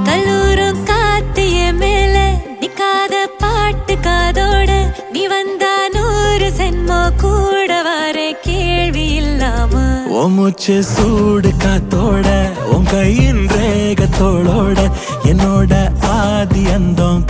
கல்லூரும் காத்திய மேல நிக்காத பாட்டு காதோட நீ வந்தா 100 சென்மோ கூட வர கேள்வி இல்லாம மூச்சு சூடு காத்தோட உன் கையின் ரேகத்தோளோட என்னோட ஆதி அந்தம்